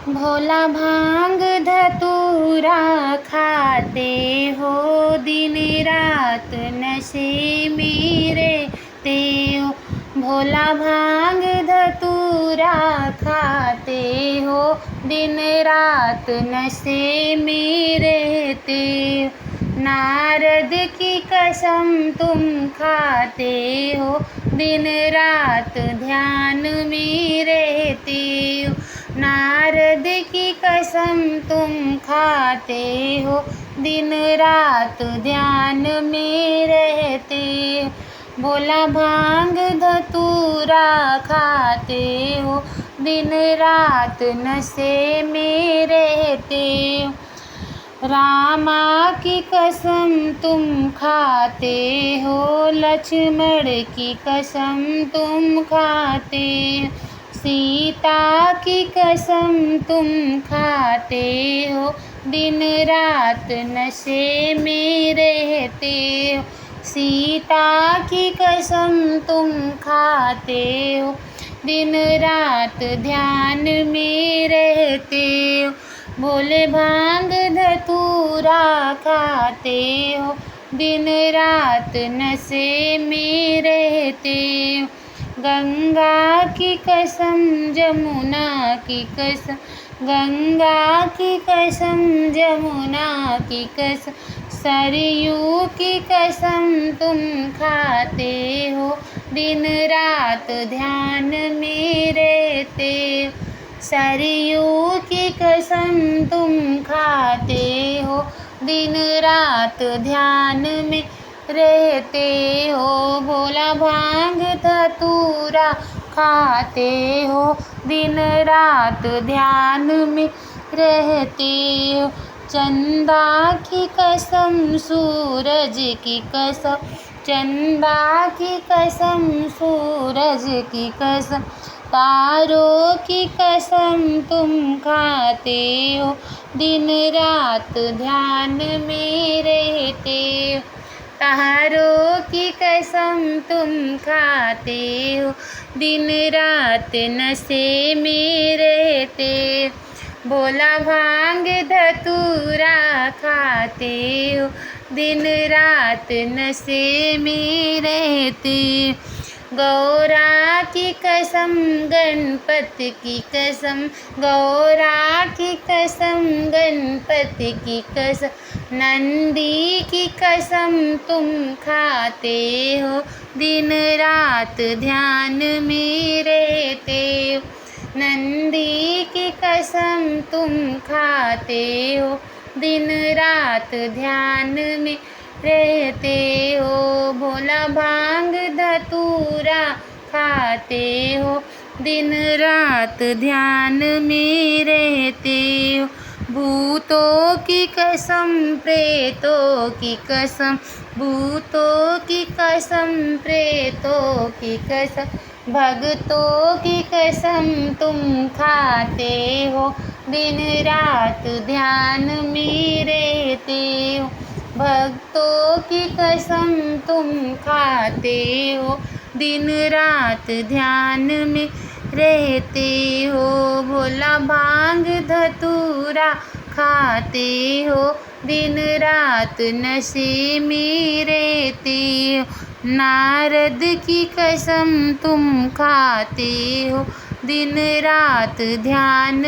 भोला भांग धतूरा खाते हो, दिन रात नशे में रहते हो। भोला भांग धतूरा खाते हो, दिन रात नशे में रहते हो। नारद की कसम तुम खाते हो, दिन रात ध्यान में रहते हो। नारद की कसम तुम खाते हो, दिन रात ध्यान में रहते हो। भोला भांग धतूरा खाते हो, दिन रात नशे में रहते हो। रामा की कसम तुम खाते हो, लक्ष्मण की कसम तुम खाते हो। सीता की कसम तुम खाते हो, दिन रात नशे में रहते हो। सीता की कसम तुम खाते हो, दिन रात ध्यान में रहते हो। भोले भांग धतूरा खाते हो, दिन रात नशे में रहते हो। गंगा की कसम जमुना की कसम, गंगा की कसम जमुना की कसम, सरयू की कसम तुम खाते हो, दिन रात ध्यान में रहते हो। सरयू की कसम तुम खाते हो, दिन रात ध्यान में रहते हो। भोला भांग धतूरा खाते हो, दिन रात ध्यान में रहते हो। चंदा की कसम सूरज की कसम, चंदा की कसम सूरज की कसम, तारों की कसम तुम खाते हो, दिन रात ध्यान में रहते हो। तारों की कसम तुम खाते हो, दिन रात नशे में रहते हो। भोला भांग धतूरा खाते हो, दिन रात नशे में रहते हो। गौरा की कसम गणपति की कसम, गौरा की कसम गणपति की कसम, नंदी की कसम तुम खाते हो, दिन रात ध्यान में रहते हो। नंदी की कसम तुम खाते हो, दिन रात ध्यान में रहते हो। भोला भांग धतूरा खाते हो, दिन रात ध्यान में रहते हो। भूतों की कसम प्रेतों की कसम, भूतों की कसम प्रेतों की कसम, भक्तों की कसम तुम खाते हो, दिन रात ध्यान में रहते हो। भक्तों की कसम तुम खाते हो, दिन रात ध्यान में रहते हो। भोला भांग धतूरा खाते हो, दिन रात नशे में रहते हो। नारद की कसम तुम खाते हो, दिन रात ध्यान